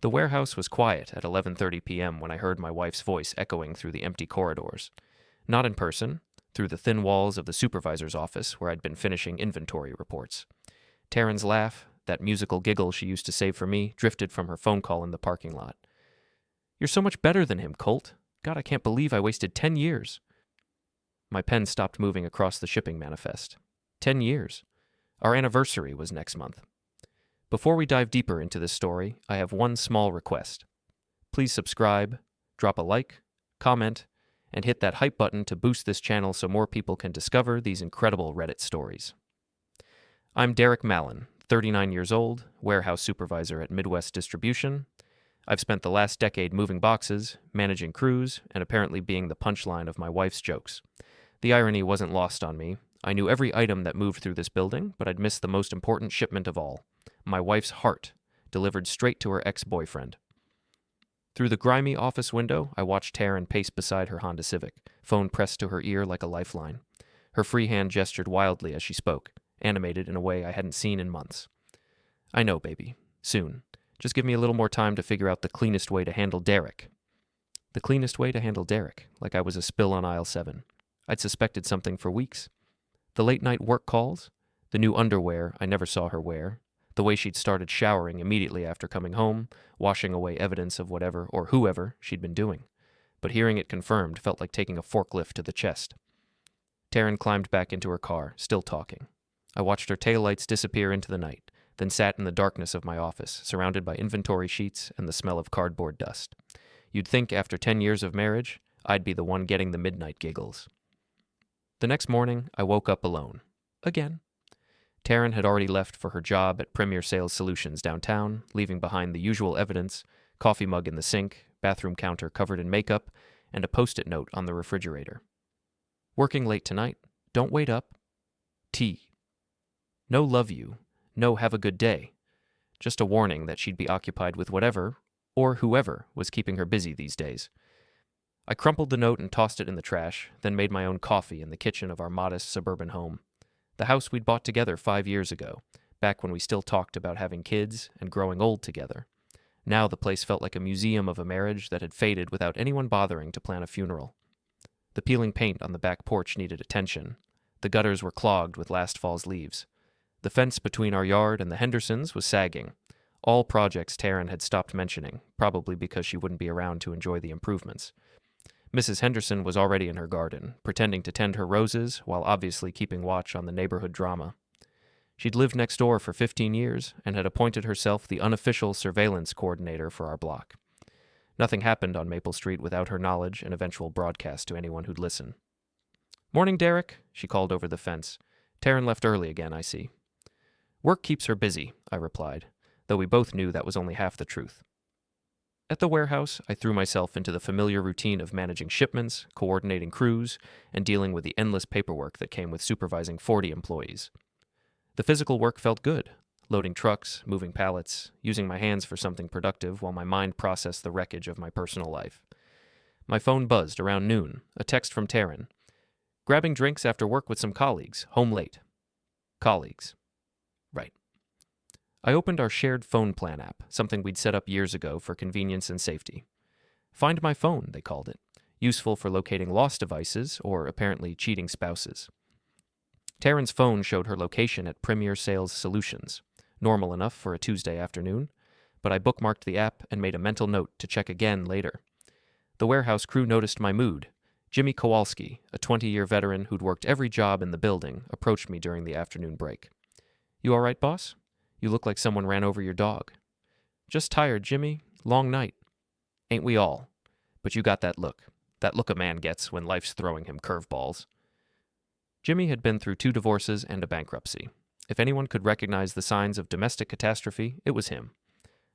The warehouse was quiet at 11:30 p.m. when I heard my wife's voice echoing through the empty corridors. Not in person, through the thin walls of the supervisor's office where I'd been finishing inventory reports. Taryn's laugh, that musical giggle she used to save for me, drifted from her phone call in the parking lot. "You're so much better than him, Colt. God, I can't believe I wasted 10 years. My pen stopped moving across the shipping manifest. 10 years. Our anniversary was next month. Before we dive deeper into this story, I have one small request. Please subscribe, drop a like, comment, and hit that hype button to boost this channel so more people can discover these incredible Reddit stories. I'm Derrick Mallon, 39 years old, warehouse supervisor at Midwest Distribution. I've spent the last decade moving boxes, managing crews, and apparently being the punchline of my wife's jokes. The irony wasn't lost on me. I knew every item that moved through this building, but I'd missed the most important shipment of all. My wife's heart, delivered straight to her ex-boyfriend. Through the grimy office window, I watched Taryn pace beside her Honda Civic, phone pressed to her ear like a lifeline. Her free hand gestured wildly as she spoke, animated in a way I hadn't seen in months. "I know, baby. Soon. Just give me a little more time to figure out the cleanest way to handle Derrick." The cleanest way to handle Derrick, like I was a spill on aisle 7. I'd suspected something for weeks. The late-night work calls, the new underwear I never saw her wear, the way she'd started showering immediately after coming home, washing away evidence of whatever or whoever she'd been doing. But hearing it confirmed felt like taking a forklift to the chest. Taryn climbed back into her car, still talking. I watched her taillights disappear into the night, then sat in the darkness of my office, surrounded by inventory sheets and the smell of cardboard dust. You'd think after 10 years of marriage, I'd be the one getting the midnight giggles. The next morning, I woke up alone. Again. Taryn had already left for her job at Premier Sales Solutions downtown, leaving behind the usual evidence, coffee mug in the sink, bathroom counter covered in makeup, and a post-it note on the refrigerator. "Working late tonight. Don't wait up. Tea. No love you. No have a good day." Just a warning that she'd be occupied with whatever, or whoever, was keeping her busy these days. I crumpled the note and tossed it in the trash, then made my own coffee in the kitchen of our modest suburban home. The house we'd bought together 5 years ago, back when we still talked about having kids and growing old together. Now the place felt like a museum of a marriage that had faded without anyone bothering to plan a funeral. The peeling paint on the back porch needed attention. The gutters were clogged with last fall's leaves. The fence between our yard and the Hendersons was sagging. All projects Taryn had stopped mentioning, probably because she wouldn't be around to enjoy the improvements. Mrs. Henderson was already in her garden, pretending to tend her roses while obviously keeping watch on the neighborhood drama. She'd lived next door for 15 years and had appointed herself the unofficial surveillance coordinator for our block. Nothing happened on Maple Street without her knowledge and eventual broadcast to anyone who'd listen. "Morning, Derrick," she called over the fence. "Taryn left early again, I see." "Work keeps her busy," I replied, though we both knew that was only half the truth. At the warehouse, I threw myself into the familiar routine of managing shipments, coordinating crews, and dealing with the endless paperwork that came with supervising 40 employees. The physical work felt good, loading trucks, moving pallets, using my hands for something productive while my mind processed the wreckage of my personal life. My phone buzzed around noon, a text from Taryn. "Grabbing drinks after work with some colleagues, home late." Colleagues. Right. I opened our shared phone plan app, something we'd set up years ago for convenience and safety. Find My Phone, they called it, useful for locating lost devices or apparently cheating spouses. Taryn's phone showed her location at Premier Sales Solutions, normal enough for a Tuesday afternoon, but I bookmarked the app and made a mental note to check again later. The warehouse crew noticed my mood. Jimmy Kowalski, a 20-year veteran who'd worked every job in the building, approached me during the afternoon break. "You all right, boss? You look like someone ran over your dog." "Just tired, Jimmy. Long night." "Ain't we all? But you got that look a man gets when life's throwing him curveballs." Jimmy had been through 2 divorces and a bankruptcy. If anyone could recognize the signs of domestic catastrophe, it was him.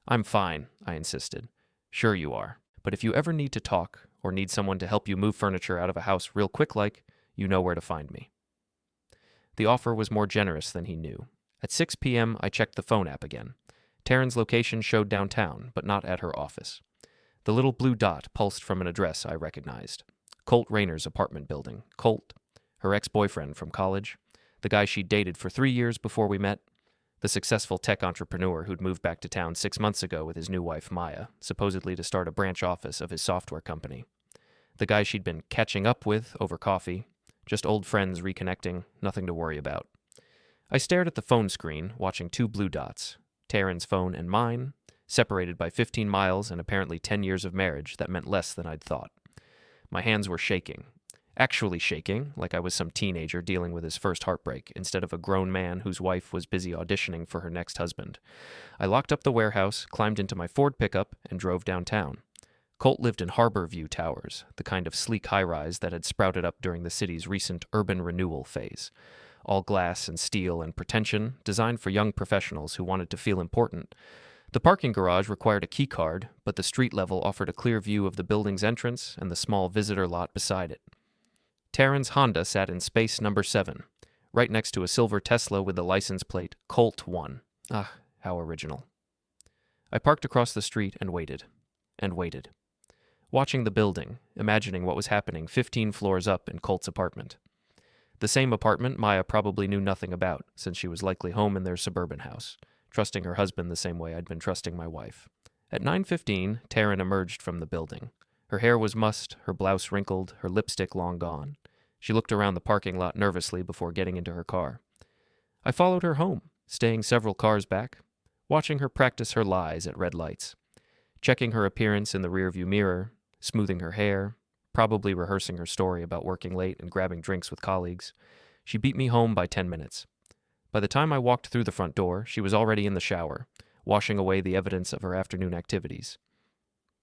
"I'm fine," I insisted. "Sure you are. But if you ever need to talk or need someone to help you move furniture out of a house real quick like, you know where to find me." The offer was more generous than he knew. At 6 p.m., I checked the phone app again. Taryn's location showed downtown, but not at her office. The little blue dot pulsed from an address I recognized. Colt Rayner's apartment building. Colt, her ex-boyfriend from college, the guy she'd dated for 3 years before we met. The successful tech entrepreneur who'd moved back to town 6 months ago with his new wife, Maya, supposedly to start a branch office of his software company. The guy she'd been catching up with over coffee, just old friends reconnecting, nothing to worry about. I stared at the phone screen, watching 2 blue dots, Taryn's phone and mine, separated by 15 miles and apparently 10 years of marriage that meant less than I'd thought. My hands were shaking. Actually shaking, like I was some teenager dealing with his first heartbreak, instead of a grown man whose wife was busy auditioning for her next husband. I locked up the warehouse, climbed into my Ford pickup, and drove downtown. Colt lived in Harbor View Towers, the kind of sleek high-rise that had sprouted up during the city's recent urban renewal phase. All glass and steel and pretension, designed for young professionals who wanted to feel important. The parking garage required a key card, but the street level offered a clear view of the building's entrance and the small visitor lot beside it. Taryn's Honda sat in space number 7, right next to a silver Tesla with the license plate Colt 1. Ah, how original. I parked across the street and waited. Watching the building, imagining what was happening 15 floors up in Colt's apartment. The same apartment Maya probably knew nothing about, since she was likely home in their suburban house, trusting her husband the same way I'd been trusting my wife. At 9:15, Taryn emerged from the building. Her hair was mussed, her blouse wrinkled, her lipstick long gone. She looked around the parking lot nervously before getting into her car. I followed her home, staying several cars back, watching her practice her lies at red lights, checking her appearance in the rearview mirror, smoothing her hair, probably rehearsing her story about working late and grabbing drinks with colleagues. She beat me home by 10 minutes. By the time I walked through the front door, she was already in the shower, washing away the evidence of her afternoon activities.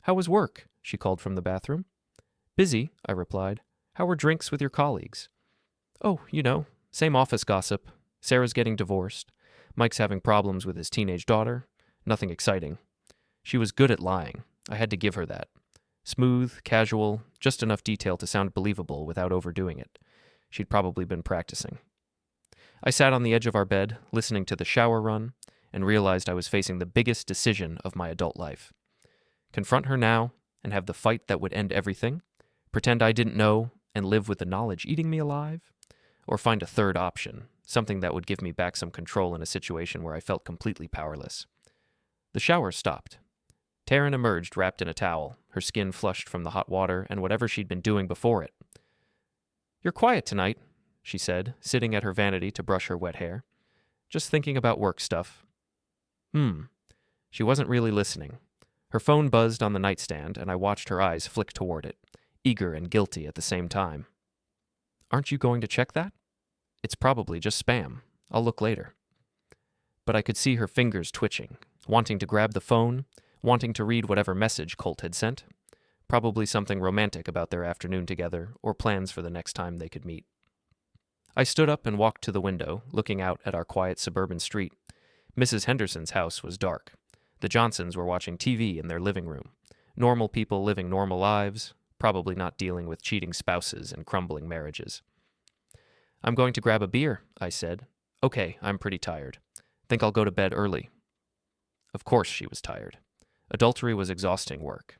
"How was work?" she called from the bathroom. "Busy," I replied. "How were drinks with your colleagues?" "Oh, same office gossip. Sarah's getting divorced. Mike's having problems with his teenage daughter. Nothing exciting." She was good at lying. I had to give her that. Smooth, casual, just enough detail to sound believable without overdoing it. She'd probably been practicing. I sat on the edge of our bed, listening to the shower run, and realized I was facing the biggest decision of my adult life. Confront her now and have the fight that would end everything, pretend I didn't know and live with the knowledge eating me alive, or find a third option, something that would give me back some control in a situation where I felt completely powerless. The shower stopped. Taryn emerged wrapped in a towel, her skin flushed from the hot water and whatever she'd been doing before it. "You're quiet tonight," she said, sitting at her vanity to brush her wet hair. "Just thinking about work stuff." She wasn't really listening. Her phone buzzed on the nightstand, and I watched her eyes flick toward it, eager and guilty at the same time. "Aren't you going to check that?" "It's probably just spam. I'll look later." But I could see her fingers twitching, wanting to grab the phone, wanting to read whatever message Colt had sent. Probably something romantic about their afternoon together, or plans for the next time they could meet. I stood up and walked to the window, looking out at our quiet suburban street. Mrs. Henderson's house was dark. The Johnsons were watching TV in their living room. Normal people living normal lives, probably not dealing with cheating spouses and crumbling marriages. "I'm going to grab a beer," I said. "Okay, I'm pretty tired. Think I'll go to bed early." Of course she was tired. Adultery was exhausting work.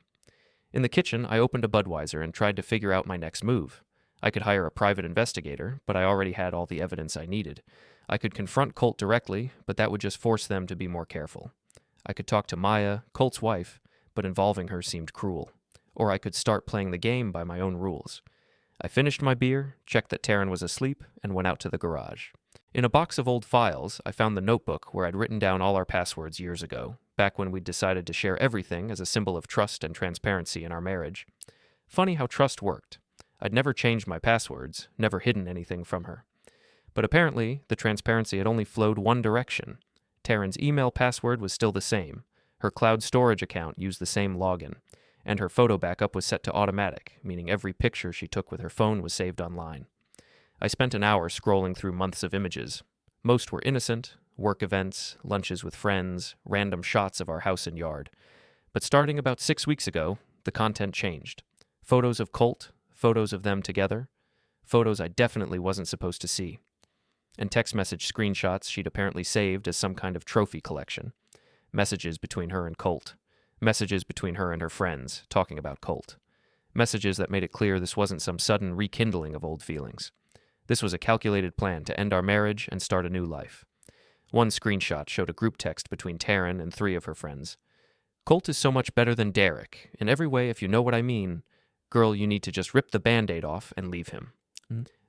In the kitchen, I opened a Budweiser and tried to figure out my next move. I could hire a private investigator, but I already had all the evidence I needed. I could confront Colt directly, but that would just force them to be more careful. I could talk to Maya, Colt's wife, but involving her seemed cruel. Or I could start playing the game by my own rules. I finished my beer, checked that Taryn was asleep, and went out to the garage. In a box of old files, I found the notebook where I'd written down all our passwords years ago, back when we'd decided to share everything as a symbol of trust and transparency in our marriage. Funny how trust worked. I'd never changed my passwords, never hidden anything from her. But apparently, the transparency had only flowed one direction. Taryn's email password was still the same, her cloud storage account used the same login, and her photo backup was set to automatic, meaning every picture she took with her phone was saved online. I spent an hour scrolling through months of images. Most were innocent, work events, lunches with friends, random shots of our house and yard. But starting about 6 weeks ago, the content changed. Photos of Colt, photos of them together, photos I definitely wasn't supposed to see, and text message screenshots she'd apparently saved as some kind of trophy collection. Messages between her and Colt. Messages between her and her friends, talking about Colt. Messages that made it clear this wasn't some sudden rekindling of old feelings. This was a calculated plan to end our marriage and start a new life. One screenshot showed a group text between Taryn and 3 of her friends. "Colt is so much better than Derrick. In every way, if you know what I mean. Girl, you need to just rip the Band-Aid off and leave him."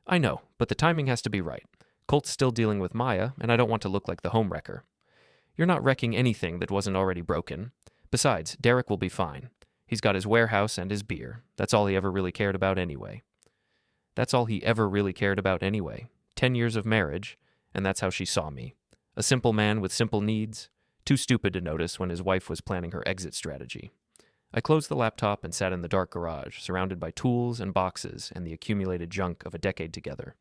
I know, but the timing has to be right. Colt's still dealing with Maya, and I don't want to look like the homewrecker. You're not wrecking anything that wasn't already broken. Besides, Derrick will be fine. He's got his warehouse and his beer. That's all he ever really cared about anyway. 10 years of marriage, and that's how she saw me. A simple man with simple needs, too stupid to notice when his wife was planning her exit strategy. I closed the laptop and sat in the dark garage, surrounded by tools and boxes and the accumulated junk of a decade together.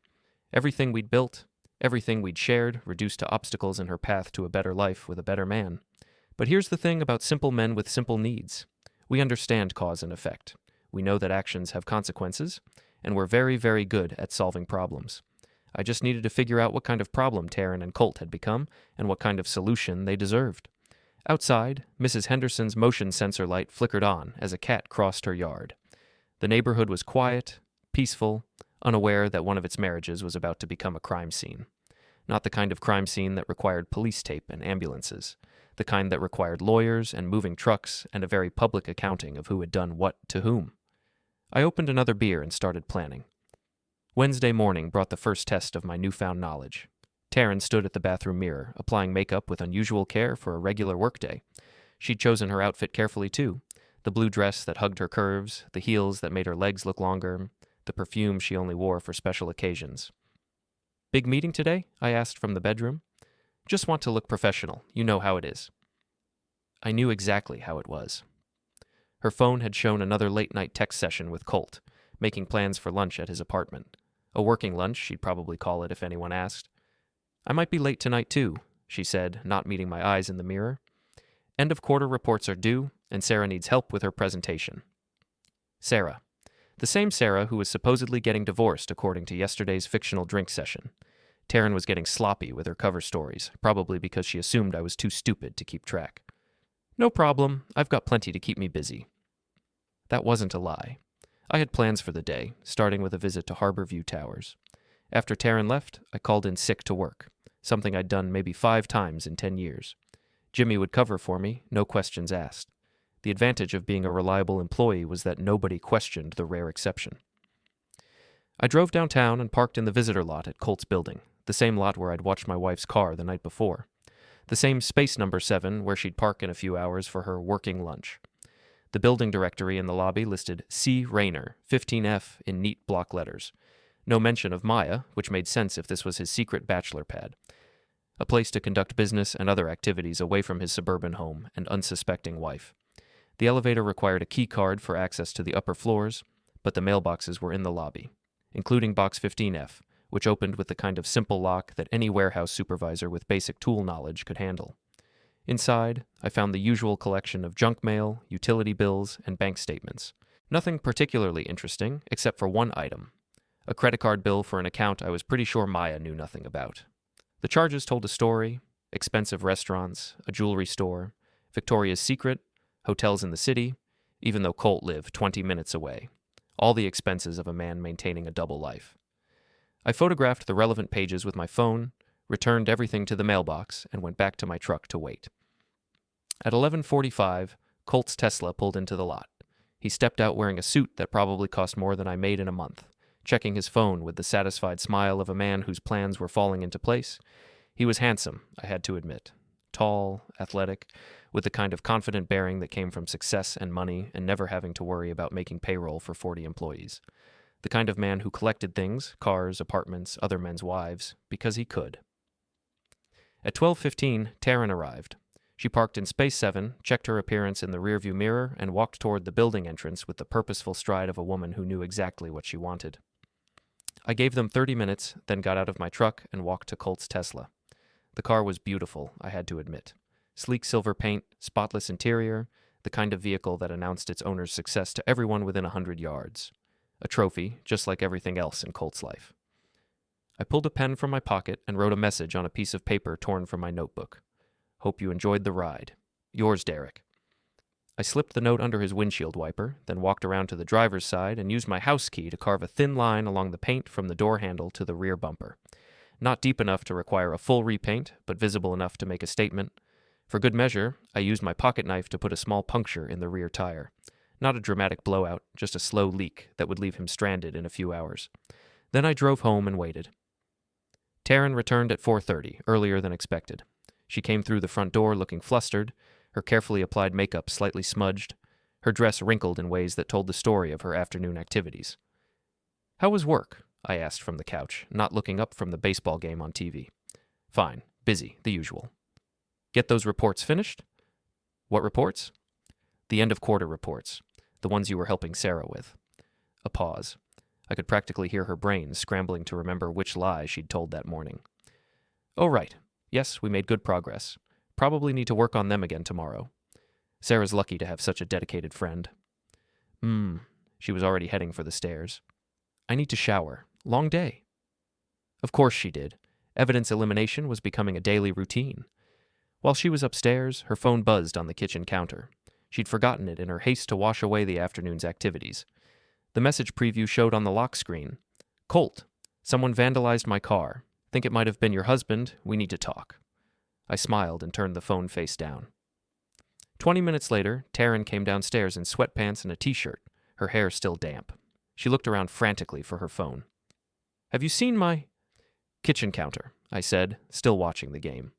Everything we'd built, everything we'd shared, reduced to obstacles in her path to a better life with a better man. But here's the thing about simple men with simple needs. We understand cause and effect. We know that actions have consequences, and we're very, very good at solving problems. I just needed to figure out what kind of problem Taryn and Colt had become, and what kind of solution they deserved. Outside, Mrs. Henderson's motion sensor light flickered on as a cat crossed her yard. The neighborhood was quiet, peaceful, unaware that one of its marriages was about to become a crime scene. Not the kind of crime scene that required police tape and ambulances. The kind that required lawyers and moving trucks and a very public accounting of who had done what to whom. I opened another beer and started planning. Wednesday morning brought the first test of my newfound knowledge. Taryn stood at the bathroom mirror, applying makeup with unusual care for a regular workday. She'd chosen her outfit carefully, too. The blue dress that hugged her curves, the heels that made her legs look longer, the perfume she only wore for special occasions. "Big meeting today?" I asked from the bedroom. "Just want to look professional. You know how it is." I knew exactly how it was. Her phone had shown another late-night text session with Colt, making plans for lunch at his apartment. A working lunch, she'd probably call it if anyone asked. "I might be late tonight, too," she said, not meeting my eyes in the mirror. "End of quarter reports are due, and Sarah needs help with her presentation." Sarah. The same Sarah who was supposedly getting divorced according to yesterday's fictional drink session. Taryn was getting sloppy with her cover stories, probably because she assumed I was too stupid to keep track. "No problem. I've got plenty to keep me busy." That wasn't a lie. I had plans for the day, starting with a visit to Harborview Towers. After Taryn left, I called in sick to work, something I'd done maybe 5 times in 10 years. Jimmy would cover for me, no questions asked. The advantage of being a reliable employee was that nobody questioned the rare exception. I drove downtown and parked in the visitor lot at Colt's building, the same lot where I'd watched my wife's car the night before. The same space number 7 where she'd park in a few hours for her working lunch. The building directory in the lobby listed C. Rayner, 15F, in neat block letters. No mention of Maya, which made sense if this was his secret bachelor pad. A place to conduct business and other activities away from his suburban home and unsuspecting wife. The elevator required a key card for access to the upper floors, but the mailboxes were in the lobby, including box 15F, which opened with the kind of simple lock that any warehouse supervisor with basic tool knowledge could handle. Inside, I found the usual collection of junk mail, utility bills, and bank statements. Nothing particularly interesting, except for one item. A credit card bill for an account I was pretty sure Maya knew nothing about. The charges told a story: expensive restaurants, a jewelry store, Victoria's Secret, hotels in the city, even though Colt lived 20 minutes away. All the expenses of a man maintaining a double life. I photographed the relevant pages with my phone, returned everything to the mailbox, and went back to my truck to wait. At 11:45, Colt's Tesla pulled into the lot. He stepped out wearing a suit that probably cost more than I made in a month, checking his phone with the satisfied smile of a man whose plans were falling into place. He was handsome, I had to admit. Tall, athletic, with the kind of confident bearing that came from success and money and never having to worry about making payroll for 40 employees. The kind of man who collected things, cars, apartments, other men's wives, because he could. At 12:15, Taryn arrived. She parked in Space 7, checked her appearance in the rearview mirror, and walked toward the building entrance with the purposeful stride of a woman who knew exactly what she wanted. I gave them 30 minutes, then got out of my truck and walked to Colt's Tesla. The car was beautiful, I had to admit. Sleek silver paint, spotless interior, the kind of vehicle that announced its owner's success to everyone within 100 yards. A trophy, just like everything else in Colt's life. I pulled a pen from my pocket and wrote a message on a piece of paper torn from my notebook. "Hope you enjoyed the ride. Yours, Derrick." I slipped the note under his windshield wiper, then walked around to the driver's side and used my house key to carve a thin line along the paint from the door handle to the rear bumper. Not deep enough to require a full repaint, but visible enough to make a statement. For good measure, I used my pocket knife to put a small puncture in the rear tire. Not a dramatic blowout, just a slow leak that would leave him stranded in a few hours. Then I drove home and waited. Taryn returned at 4:30, earlier than expected. She came through the front door looking flustered, her carefully applied makeup slightly smudged, her dress wrinkled in ways that told the story of her afternoon activities. "How was work?" I asked from the couch, not looking up from the baseball game on TV. "Fine. Busy, the usual." "Get those reports finished?" "What reports?" "The end-of-quarter reports, the ones you were helping Sarah with." A pause. I could practically hear her brain scrambling to remember which lie she'd told that morning. "Oh, right. Yes, we made good progress. Probably need to work on them again tomorrow. Sarah's lucky to have such a dedicated friend." She was already heading for the stairs. "I need to shower. Long day." Of course she did. Evidence elimination was becoming a daily routine. While she was upstairs, her phone buzzed on the kitchen counter. She'd forgotten it in her haste to wash away the afternoon's activities. The message preview showed on the lock screen. "Colt, someone vandalized my car. Think it might have been your husband. We need to talk." I smiled and turned the phone face down. 20 minutes later, Taryn came downstairs in sweatpants and a t-shirt, her hair still damp. She looked around frantically for her phone. "Have you seen my—" "Kitchen counter," I said, still watching the game.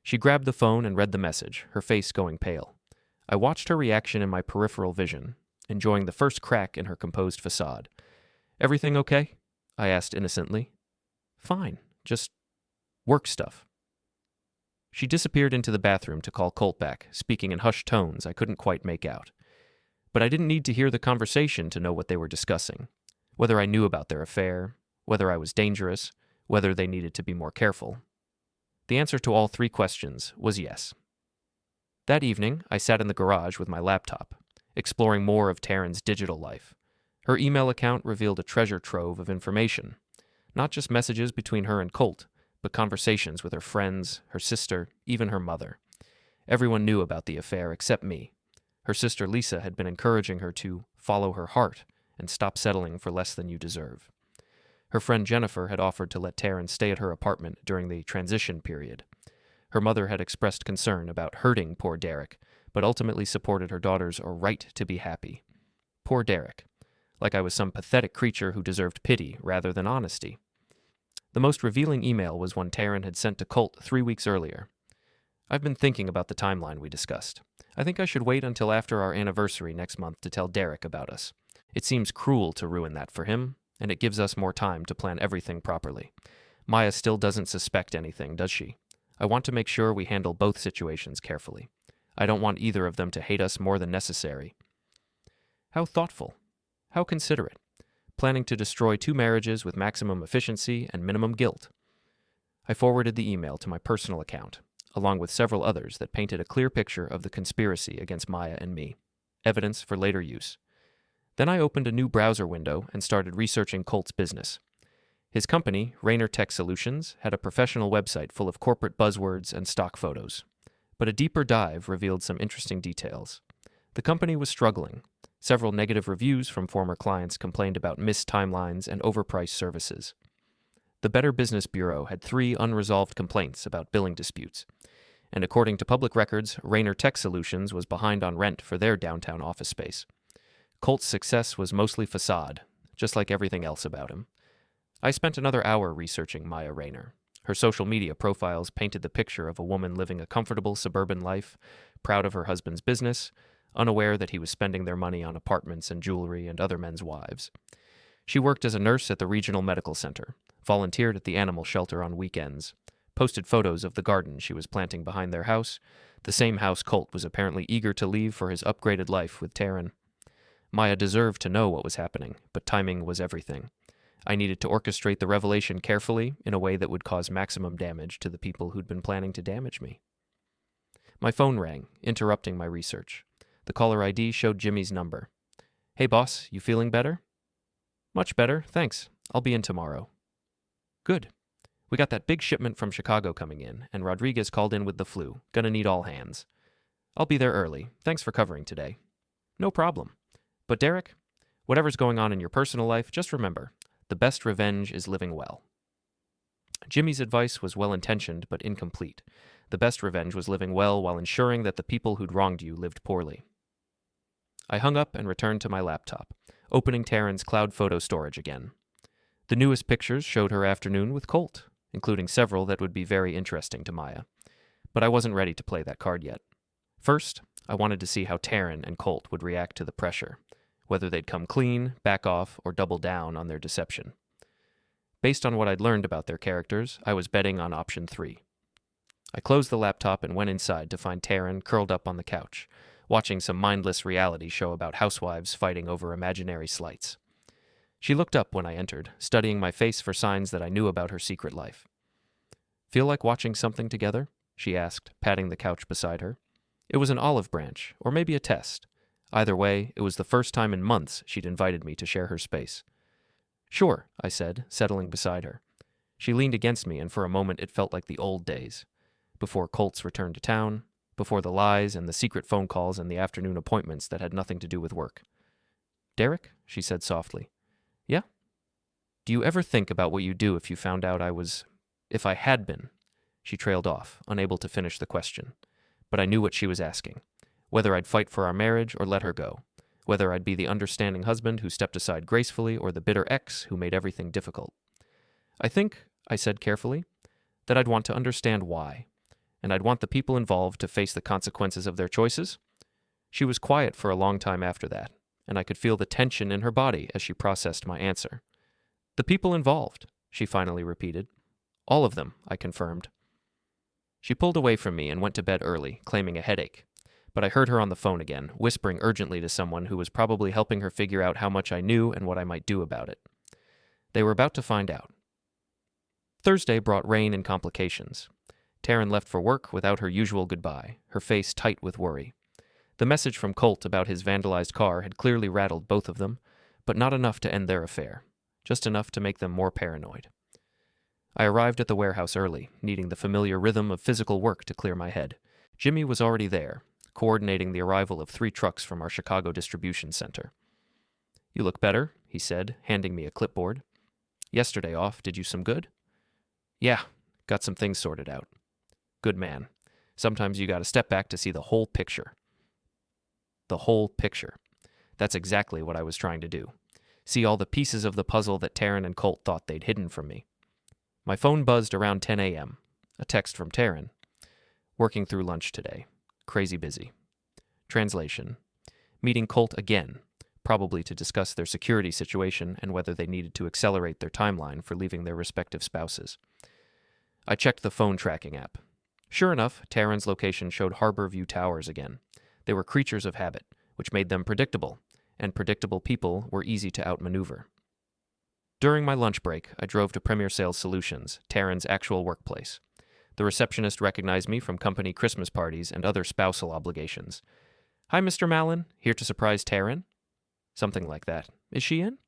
She grabbed the phone and read the message, her face going pale. I watched her reaction in my peripheral vision, enjoying the first crack in her composed facade. "Everything okay?" I asked innocently. "Fine, just work stuff." She disappeared into the bathroom to call Colt back, speaking in hushed tones I couldn't quite make out. But I didn't need to hear the conversation to know what they were discussing. Whether I knew about their affair, whether I was dangerous, whether they needed to be more careful. The answer to all three questions was yes. That evening, I sat in the garage with my laptop, exploring more of Taryn's digital life. Her email account revealed a treasure trove of information. Not just messages between her and Colt, but conversations with her friends, her sister, even her mother. Everyone knew about the affair except me. Her sister Lisa had been encouraging her to follow her heart and stop settling for less than you deserve. Her friend Jennifer had offered to let Taryn stay at her apartment during the transition period. Her mother had expressed concern about hurting poor Derrick, but ultimately supported her daughter's right to be happy. Poor Derrick. Like I was some pathetic creature who deserved pity rather than honesty. The most revealing email was one Taryn had sent to Colt 3 weeks earlier. "I've been thinking about the timeline we discussed. I think I should wait until after our anniversary next month to tell Derrick about us. It seems cruel to ruin that for him, and it gives us more time to plan everything properly. Maya still doesn't suspect anything, does she? I want to make sure we handle both situations carefully. I don't want either of them to hate us more than necessary." How thoughtful. How considerate. Planning to destroy 2 marriages with maximum efficiency and minimum guilt. I forwarded the email to my personal account, along with several others that painted a clear picture of the conspiracy against Maya and me. Evidence for later use. Then I opened a new browser window and started researching Colt's business. His company, Rainer Tech Solutions, had a professional website full of corporate buzzwords and stock photos. But a deeper dive revealed some interesting details. The company was struggling. Several negative reviews from former clients complained about missed timelines and overpriced services. The Better Business Bureau had 3 unresolved complaints about billing disputes. And according to public records, Rainer Tech Solutions was behind on rent for their downtown office space. Colt's success was mostly facade, just like everything else about him. I spent another hour researching Maya Rainer. Her social media profiles painted the picture of a woman living a comfortable suburban life, proud of her husband's business, unaware that he was spending their money on apartments and jewelry and other men's wives. She worked as a nurse at the regional medical center, volunteered at the animal shelter on weekends, posted photos of the garden she was planting behind their house, the same house Colt was apparently eager to leave for his upgraded life with Taryn. Maya deserved to know what was happening, but timing was everything. I needed to orchestrate the revelation carefully in a way that would cause maximum damage to the people who'd been planning to damage me. My phone rang, interrupting my research. The caller ID showed Jimmy's number. "Hey boss, you feeling better?" "Much better, thanks. I'll be in tomorrow." "Good. We got that big shipment from Chicago coming in, and Rodriguez called in with the flu. Gonna need all hands. I'll be there early. Thanks for covering today." "No problem. But Derrick, whatever's going on in your personal life, just remember, the best revenge is living well." Jimmy's advice was well-intentioned but incomplete. The best revenge was living well while ensuring that the people who'd wronged you lived poorly. I hung up and returned to my laptop, opening Taryn's cloud photo storage again. The newest pictures showed her afternoon with Colt, including several that would be very interesting to Maya. But I wasn't ready to play that card yet. First, I wanted to see how Taryn and Colt would react to the pressure, whether they'd come clean, back off, or double down on their deception. Based on what I'd learned about their characters, I was betting on option 3. I closed the laptop and went inside to find Taryn curled up on the couch, watching some mindless reality show about housewives fighting over imaginary slights. She looked up when I entered, studying my face for signs that I knew about her secret life. "Feel like watching something together?" she asked, patting the couch beside her. It was an olive branch, or maybe a test. Either way, it was the first time in months she'd invited me to share her space. "Sure," I said, settling beside her. She leaned against me, and for a moment it felt like the old days. Before Colt's return to town, before the lies and the secret phone calls and the afternoon appointments that had nothing to do with work. "Derrick," she said softly. "Yeah?" "Do you ever think about what you'd do if you found out if I had been?" She trailed off, unable to finish the question. But I knew what she was asking. Whether I'd fight for our marriage or let her go. Whether I'd be the understanding husband who stepped aside gracefully or the bitter ex who made everything difficult. "I think," I said carefully, "that I'd want to understand why. And I'd want the people involved to face the consequences of their choices." She was quiet for a long time after that, and I could feel the tension in her body as she processed my answer. "The people involved," she finally repeated. "All of them," I confirmed. She pulled away from me and went to bed early, claiming a headache. But I heard her on the phone again, whispering urgently to someone who was probably helping her figure out how much I knew and what I might do about it. They were about to find out. Thursday brought rain and complications. Taryn left for work without her usual goodbye, her face tight with worry. The message from Colt about his vandalized car had clearly rattled both of them, but not enough to end their affair, just enough to make them more paranoid. I arrived at the warehouse early, needing the familiar rhythm of physical work to clear my head. Jimmy was already there, coordinating the arrival of 3 trucks from our Chicago distribution center. "You look better," he said, handing me a clipboard. "Yesterday off did you some good?" "Yeah, got some things sorted out." "Good man. Sometimes you gotta step back to see the whole picture." The whole picture. That's exactly what I was trying to do. See all the pieces of the puzzle that Taryn and Colt thought they'd hidden from me. My phone buzzed around 10 a.m. A text from Taryn. "Working through lunch today. Crazy busy." Translation. Meeting Colt again, probably to discuss their security situation and whether they needed to accelerate their timeline for leaving their respective spouses. I checked the phone tracking app. Sure enough, Taryn's location showed Harbor View Towers again. They were creatures of habit, which made them predictable, and predictable people were easy to outmaneuver. During my lunch break, I drove to Premier Sales Solutions, Taryn's actual workplace. The receptionist recognized me from company Christmas parties and other spousal obligations. "Hi, Mr. Mallon. Here to surprise Taryn?" Something like that. "Is she in?"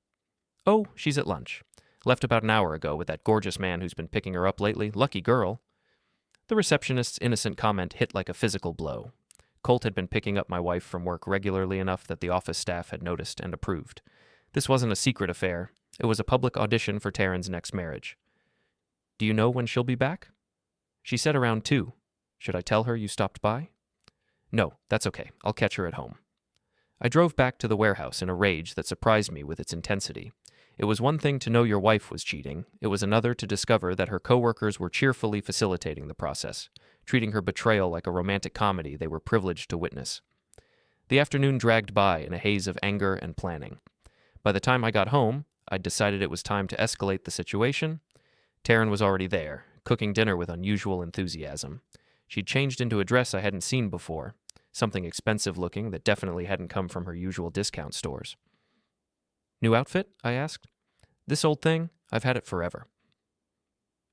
"Oh, she's at lunch. Left about an hour ago with that gorgeous man who's been picking her up lately. Lucky girl." The receptionist's innocent comment hit like a physical blow. Colt had been picking up my wife from work regularly enough that the office staff had noticed and approved. This wasn't a secret affair. It was a public audition for Taryn's next marriage. "Do you know when she'll be back?" "She said around 2. Should I tell her you stopped by?" "No, that's okay. I'll catch her at home." I drove back to the warehouse in a rage that surprised me with its intensity. It was one thing to know your wife was cheating. It was another to discover that her coworkers were cheerfully facilitating the process, treating her betrayal like a romantic comedy they were privileged to witness. The afternoon dragged by in a haze of anger and planning. By the time I got home, I'd decided it was time to escalate the situation. Taryn was already there, cooking dinner with unusual enthusiasm. She'd changed into a dress I hadn't seen before, something expensive looking that definitely hadn't come from her usual discount stores. "New outfit?" I asked. "This old thing? I've had it forever."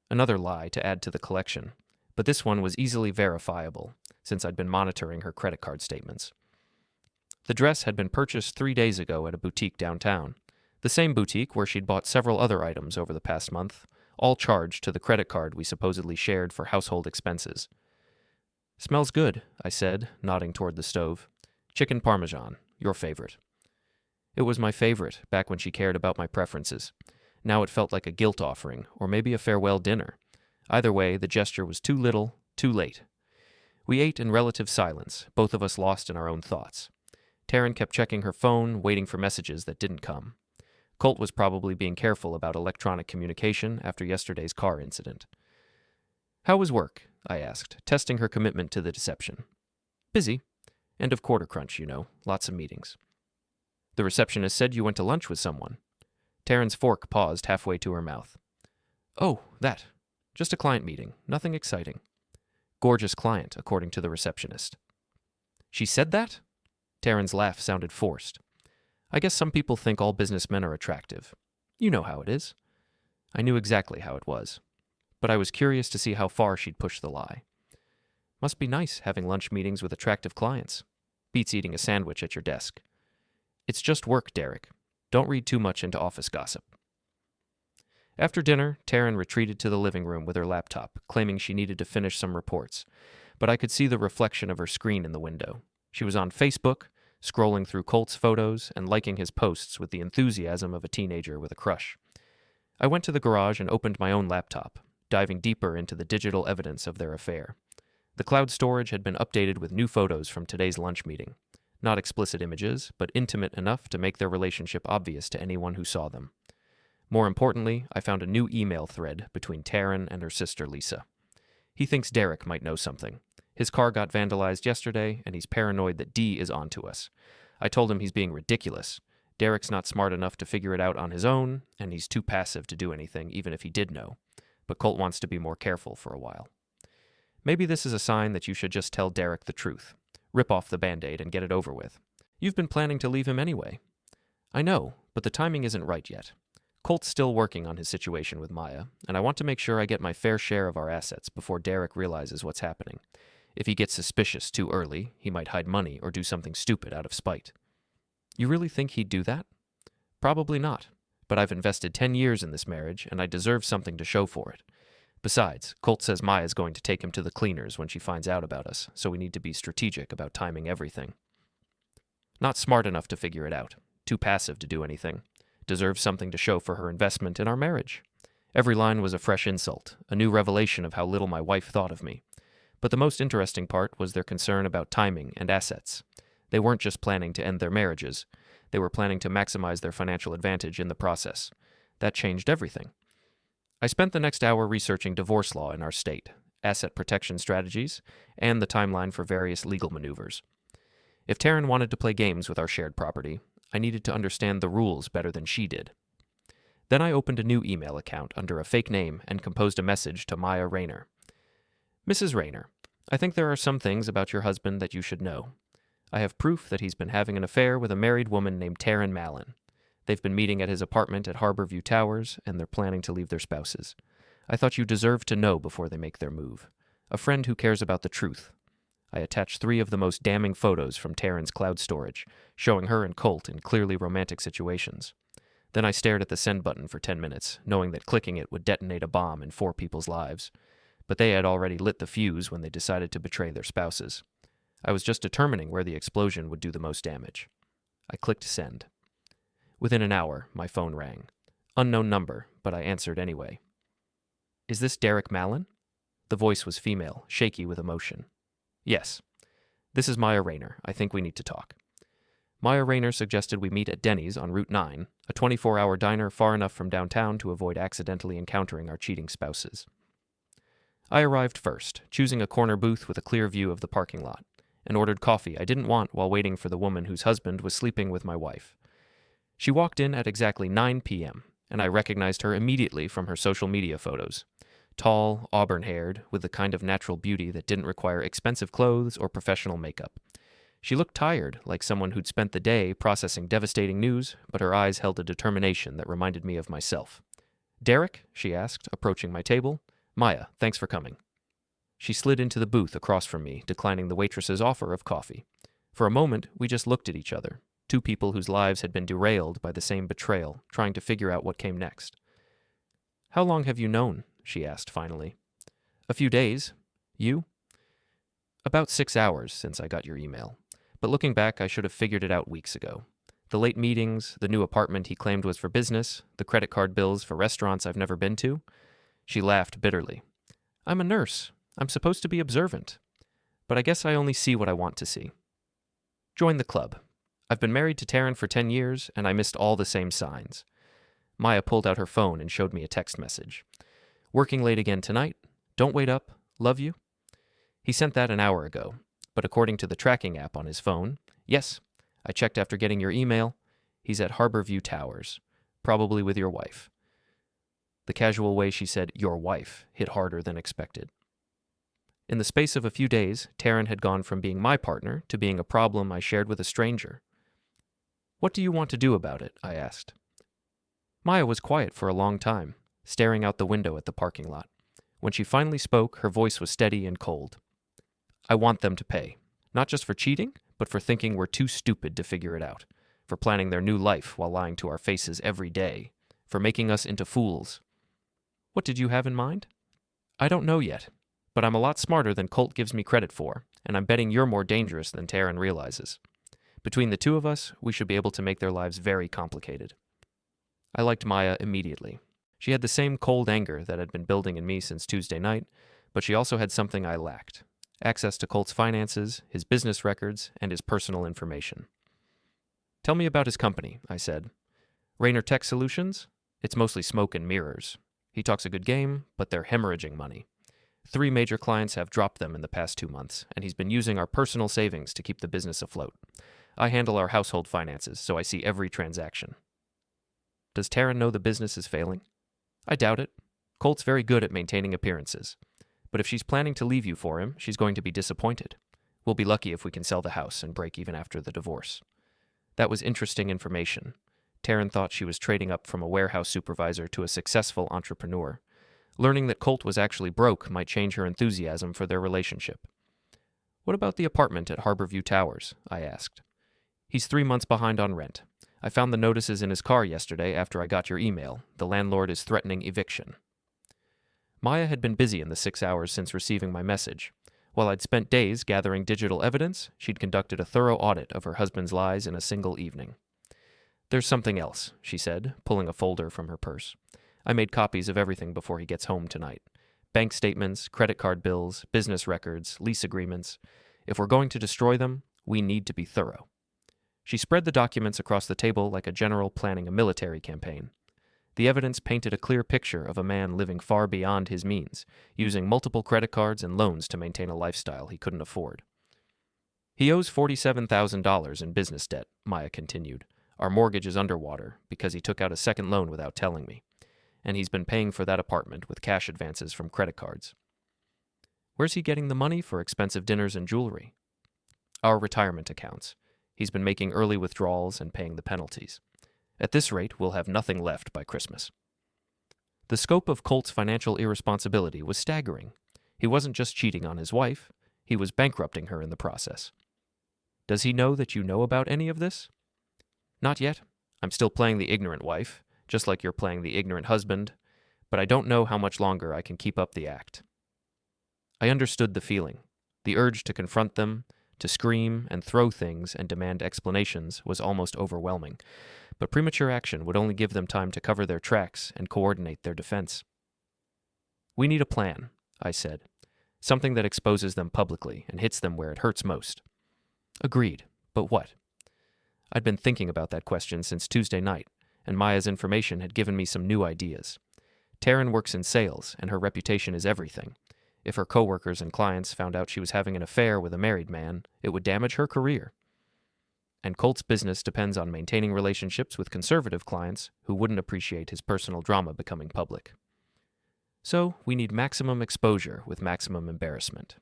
Another lie to add to the collection, but this one was easily verifiable, since I'd been monitoring her credit card statements. The dress had been purchased 3 days ago at a boutique downtown. The same boutique where she'd bought several other items over the past month, all charged to the credit card we supposedly shared for household expenses. "Smells good," I said, nodding toward the stove. "Chicken parmesan, your favorite." It was my favorite, back when she cared about my preferences. Now it felt like a guilt offering, or maybe a farewell dinner. Either way, the gesture was too little, too late. We ate in relative silence, both of us lost in our own thoughts. Taryn kept checking her phone, waiting for messages that didn't come. Colt was probably being careful about electronic communication after yesterday's car incident. "How was work?" I asked, testing her commitment to the deception. "Busy. End of quarter crunch, lots of meetings." "The receptionist said you went to lunch with someone." Taryn's fork paused halfway to her mouth. "Oh, that. Just a client meeting. Nothing exciting." "Gorgeous client, according to the receptionist." "She said that?" Taryn's laugh sounded forced. "I guess some people think all businessmen are attractive. You know how it is." I knew exactly how it was, but I was curious to see how far she'd push the lie. "Must be nice having lunch meetings with attractive clients. Beats eating a sandwich at your desk." "It's just work, Derrick. Don't read too much into office gossip." After dinner, Taryn retreated to the living room with her laptop, claiming she needed to finish some reports, but I could see the reflection of her screen in the window. She was on Facebook, scrolling through Colt's photos and liking his posts with the enthusiasm of a teenager with a crush. I went to the garage and opened my own laptop, diving deeper into the digital evidence of their affair. The cloud storage had been updated with new photos from today's lunch meeting. Not explicit images, but intimate enough to make their relationship obvious to anyone who saw them. More importantly, I found a new email thread between Taryn and her sister Lisa. He thinks Derrick might know something. His car got vandalized yesterday, and he's paranoid that D is onto us. I told him he's being ridiculous. Derrick's not smart enough to figure it out on his own, and he's too passive to do anything, even if he did know. But Colt wants to be more careful for a while. Maybe this is a sign that you should just tell Derrick the truth. Rip off the Band-Aid and get it over with. You've been planning to leave him anyway. I know, but the timing isn't right yet. Colt's still working on his situation with Maya, and I want to make sure I get my fair share of our assets before Derrick realizes what's happening. If he gets suspicious too early, he might hide money or do something stupid out of spite. You really think he'd do that? Probably not, but I've invested 10 years in this marriage, and I deserve something to show for it. Besides, Colt says Maya's going to take him to the cleaners when she finds out about us, so we need to be strategic about timing everything. Not smart enough to figure it out. Too passive to do anything. Deserves something to show for her investment in our marriage. Every line was a fresh insult, a new revelation of how little my wife thought of me. But the most interesting part was their concern about timing and assets. They weren't just planning to end their marriages. They were planning to maximize their financial advantage in the process. That changed everything. I spent the next hour researching divorce law in our state, asset protection strategies, and the timeline for various legal maneuvers. If Taryn wanted to play games with our shared property, I needed to understand the rules better than she did. Then I opened a new email account under a fake name and composed a message to Maya Rayner. "Mrs. Rayner, I think there are some things about your husband that you should know. I have proof that he's been having an affair with a married woman named Taryn Mallon. They've been meeting at his apartment at Harborview Towers, and they're planning to leave their spouses. I thought you deserved to know before they make their move. A friend who cares about the truth." I attached 3 of the most damning photos from Taryn's cloud storage, showing her and Colt in clearly romantic situations. Then I stared at the send button for 10 minutes, knowing that clicking it would detonate a bomb in 4 people's lives. But they had already lit the fuse when they decided to betray their spouses. I was just determining where the explosion would do the most damage. I clicked send. Within an hour, my phone rang. Unknown number, but I answered anyway. "Is this Derrick Mallon?" The voice was female, shaky with emotion. "Yes. This is Maya Rayner. I think we need to talk." Maya Rayner suggested we meet at Denny's on Route 9, a 24-hour diner far enough from downtown to avoid accidentally encountering our cheating spouses. I arrived first, choosing a corner booth with a clear view of the parking lot, and ordered coffee I didn't want while waiting for the woman whose husband was sleeping with my wife. She walked in at exactly 9 p.m., and I recognized her immediately from her social media photos. Tall, auburn-haired, with the kind of natural beauty that didn't require expensive clothes or professional makeup. She looked tired, like someone who'd spent the day processing devastating news, but her eyes held a determination that reminded me of myself. "Derrick?" she asked, approaching my table. "Maya, thanks for coming." She slid into the booth across from me, declining the waitress's offer of coffee. For a moment, we just looked at each other, 2 people whose lives had been derailed by the same betrayal, trying to figure out what came next. "How long have you known?" she asked finally. "A few days. You?" "About 6 hours since I got your email. But looking back, I should have figured it out weeks ago. The late meetings, the new apartment he claimed was for business, the credit card bills for restaurants I've never been to." She laughed bitterly. I'm a nurse. I'm supposed to be observant. But I guess I only see what I want to see. Join the club. I've been married to Taryn for 10 years, and I missed all the same signs. Maya pulled out her phone and showed me a text message. Working late again tonight? Don't wait up. Love you. He sent that an hour ago, but according to the tracking app on his phone, yes, I checked after getting your email. He's at Harborview Towers, probably with your wife. The casual way she said your wife hit harder than expected. In the space of a few days, Taryn had gone from being my partner to being a problem I shared with a stranger. What do you want to do about it? I asked. Maya was quiet for a long time, staring out the window at the parking lot. When she finally spoke, her voice was steady and cold. I want them to pay, not just for cheating, but for thinking we're too stupid to figure it out, for planning their new life while lying to our faces every day, for making us into fools. What did you have in mind? I don't know yet, but I'm a lot smarter than Colt gives me credit for, and I'm betting you're more dangerous than Taryn realizes. Between the two of us, we should be able to make their lives very complicated. I liked Maya immediately. She had the same cold anger that had been building in me since Tuesday night, but she also had something I lacked: access to Colt's finances, his business records, and his personal information. Tell me about his company, I said. Rainer Tech Solutions? It's mostly smoke and mirrors. He talks a good game, but they're hemorrhaging money. 3 major clients have dropped them in the past 2 months, and he's been using our personal savings to keep the business afloat. I handle our household finances, so I see every transaction. Does Taryn know the business is failing? I doubt it. Colt's very good at maintaining appearances. But if she's planning to leave you for him, she's going to be disappointed. We'll be lucky if we can sell the house and break even after the divorce. That was interesting information. Taryn thought she was trading up from a warehouse supervisor to a successful entrepreneur. Learning that Colt was actually broke might change her enthusiasm for their relationship. What about the apartment at Harborview Towers? I asked. He's 3 months behind on rent. I found the notices in his car yesterday after I got your email. The landlord is threatening eviction. Maya had been busy in the 6 hours since receiving my message. While I'd spent days gathering digital evidence, she'd conducted a thorough audit of her husband's lies in a single evening. There's something else, she said, pulling a folder from her purse. I made copies of everything before he gets home tonight. Bank statements, credit card bills, business records, lease agreements. If we're going to destroy them, we need to be thorough. She spread the documents across the table like a general planning a military campaign. The evidence painted a clear picture of a man living far beyond his means, using multiple credit cards and loans to maintain a lifestyle he couldn't afford. He owes $47,000 in business debt, Maya continued. Our mortgage is underwater because he took out a second loan without telling me, and he's been paying for that apartment with cash advances from credit cards. Where's he getting the money for expensive dinners and jewelry? Our retirement accounts. He's been making early withdrawals and paying the penalties. At this rate, we'll have nothing left by Christmas. The scope of Colt's financial irresponsibility was staggering. He wasn't just cheating on his wife, he was bankrupting her in the process. Does he know that you know about any of this? Not yet. I'm still playing the ignorant wife, just like you're playing the ignorant husband, but I don't know how much longer I can keep up the act. I understood the feeling. The urge to confront them, to scream and throw things and demand explanations was almost overwhelming, but premature action would only give them time to cover their tracks and coordinate their defense. We need a plan, I said, something that exposes them publicly and hits them where it hurts most. Agreed, but what? I'd been thinking about that question since Tuesday night, and Maya's information had given me some new ideas. Taryn works in sales, and her reputation is everything. If her coworkers and clients found out she was having an affair with a married man, it would damage her career. And Colt's business depends on maintaining relationships with conservative clients who wouldn't appreciate his personal drama becoming public. So, we need maximum exposure with maximum embarrassment.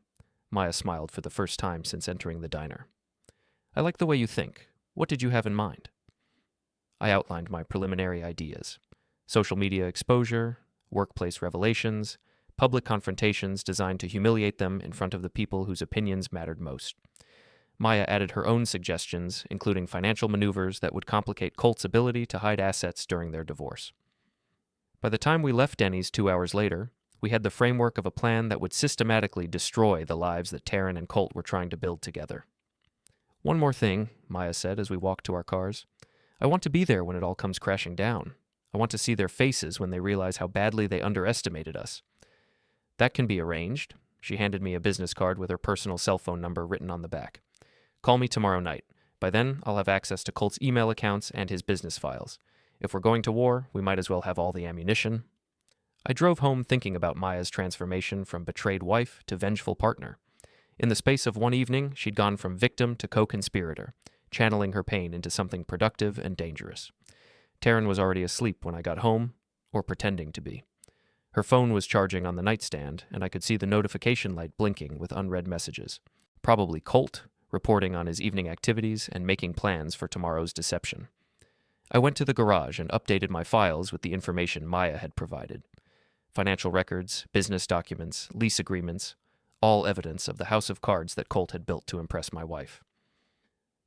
Maya smiled for the first time since entering the diner. I like the way you think. What did you have in mind? I outlined my preliminary ideas. Social media exposure, workplace revelations, public confrontations designed to humiliate them in front of the people whose opinions mattered most. Maya added her own suggestions, including financial maneuvers that would complicate Colt's ability to hide assets during their divorce. By the time we left Denny's 2 hours later, we had the framework of a plan that would systematically destroy the lives that Taryn and Colt were trying to build together. One more thing, Maya said as we walked to our cars. I want to be there when it all comes crashing down. I want to see their faces when they realize how badly they underestimated us. That can be arranged. She handed me a business card with her personal cell phone number written on the back. Call me tomorrow night. By then, I'll have access to Colt's email accounts and his business files. If we're going to war, we might as well have all the ammunition. I drove home thinking about Maya's transformation from betrayed wife to vengeful partner. In the space of one evening, she'd gone from victim to co-conspirator, channeling her pain into something productive and dangerous. Taryn was already asleep when I got home, or pretending to be. Her phone was charging on the nightstand, and I could see the notification light blinking with unread messages. Probably Colt, reporting on his evening activities and making plans for tomorrow's deception. I went to the garage and updated my files with the information Maya had provided. Financial records, business documents, lease agreements, all evidence of the house of cards that Colt had built to impress my wife.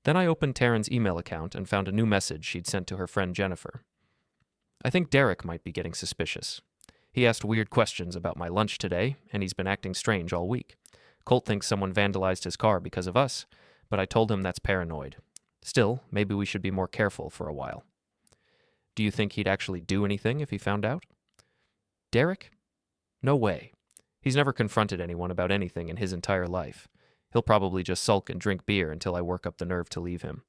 Then I opened Taryn's email account and found a new message she'd sent to her friend Jennifer. I think Derrick might be getting suspicious. He asked weird questions about my lunch today, and he's been acting strange all week. Colt thinks someone vandalized his car because of us, but I told him that's paranoid. Still, maybe we should be more careful for a while. Do you think he'd actually do anything if he found out? Derrick? No way. He's never confronted anyone about anything in his entire life. He'll probably just sulk and drink beer until I work up the nerve to leave him.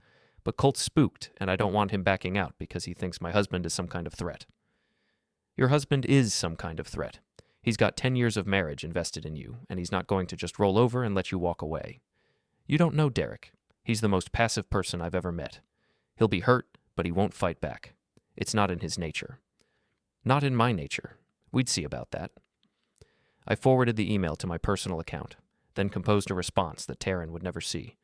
But Colt's spooked, and I don't want him backing out because he thinks my husband is some kind of threat. Your husband is some kind of threat. He's got 10 years of marriage invested in you, and he's not going to just roll over and let you walk away. You don't know Derrick. He's the most passive person I've ever met. He'll be hurt, but he won't fight back. It's not in his nature. Not in my nature. We'd see about that. I forwarded the email to my personal account, then composed a response that Taryn would never see.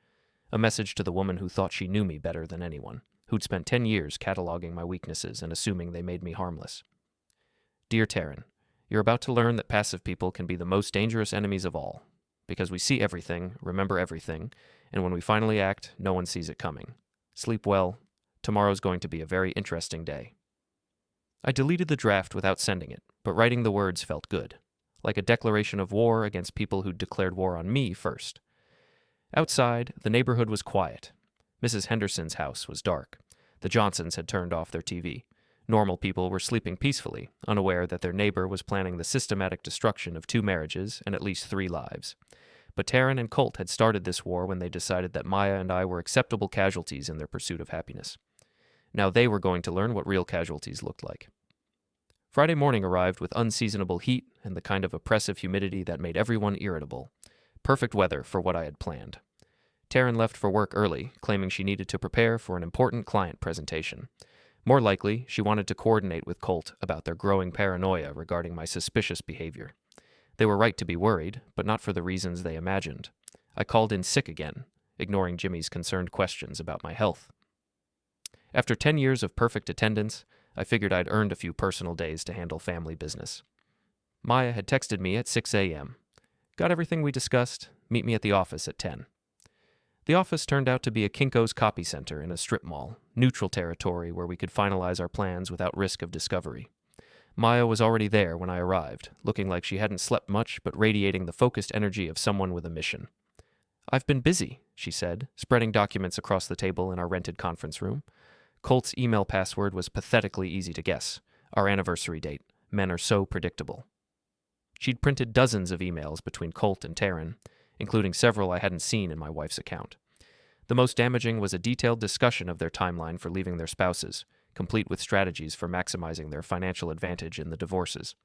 A message to the woman who thought she knew me better than anyone, who'd spent 10 years cataloging my weaknesses and assuming they made me harmless. Dear Taryn, you're about to learn that passive people can be the most dangerous enemies of all, because we see everything, remember everything, and when we finally act, no one sees it coming. Sleep well. Tomorrow's going to be a very interesting day. I deleted the draft without sending it, but writing the words felt good, like a declaration of war against people who'd declared war on me first. Outside, the neighborhood was quiet. Mrs. Henderson's house was dark. The Johnsons had turned off their TV. Normal people were sleeping peacefully, unaware that their neighbor was planning the systematic destruction of 2 marriages and at least 3 lives. But Taryn and Colt had started this war when they decided that Maya and I were acceptable casualties in their pursuit of happiness. Now they were going to learn what real casualties looked like. Friday morning arrived with unseasonable heat and the kind of oppressive humidity that made everyone irritable. Perfect weather for what I had planned. Taryn left for work early, claiming she needed to prepare for an important client presentation. More likely, she wanted to coordinate with Colt about their growing paranoia regarding my suspicious behavior. They were right to be worried, but not for the reasons they imagined. I called in sick again, ignoring Jimmy's concerned questions about my health. After 10 years of perfect attendance, I figured I'd earned a few personal days to handle family business. Maya had texted me at 6 a.m. Got everything we discussed. Meet me at the office at 10. The office turned out to be a Kinko's copy center in a strip mall, neutral territory where we could finalize our plans without risk of discovery. Maya was already there when I arrived, looking like she hadn't slept much but radiating the focused energy of someone with a mission. I've been busy, she said, spreading documents across the table in our rented conference room. Colt's email password was pathetically easy to guess. Our anniversary date. Men are so predictable. She'd printed dozens of emails between Colt and Taryn, including several I hadn't seen in my wife's account. The most damaging was a detailed discussion of their timeline for leaving their spouses, complete with strategies for maximizing their financial advantage in the divorces.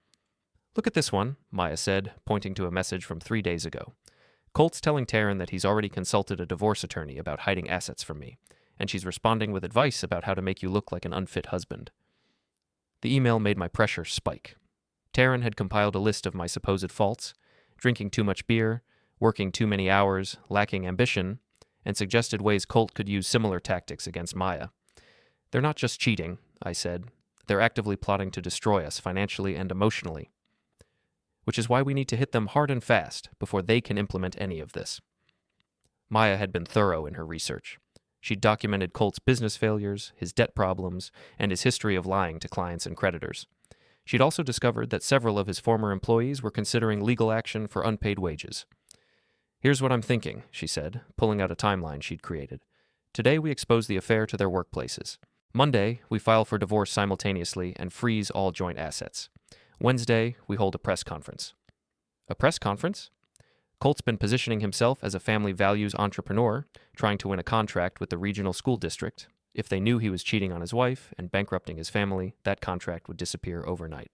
Look at this one, Maya said, pointing to a message from 3 days ago. Colt's telling Taryn that he's already consulted a divorce attorney about hiding assets from me, and she's responding with advice about how to make you look like an unfit husband. The email made my pressure spike. Taryn had compiled a list of my supposed faults: drinking too much beer, working too many hours, lacking ambition, and suggested ways Colt could use similar tactics against Maya. They're not just cheating, I said. They're actively plotting to destroy us financially and emotionally. Which is why we need to hit them hard and fast before they can implement any of this. Maya had been thorough in her research. She'd documented Colt's business failures, his debt problems, and his history of lying to clients and creditors. She'd also discovered that several of his former employees were considering legal action for unpaid wages. Here's what I'm thinking, she said, pulling out a timeline she'd created. Today we expose the affair to their workplaces. Monday, we file for divorce simultaneously and freeze all joint assets. Wednesday, we hold a press conference. A press conference? Colt's been positioning himself as a family values entrepreneur, trying to win a contract with the regional school district. If they knew he was cheating on his wife and bankrupting his family, that contract would disappear overnight.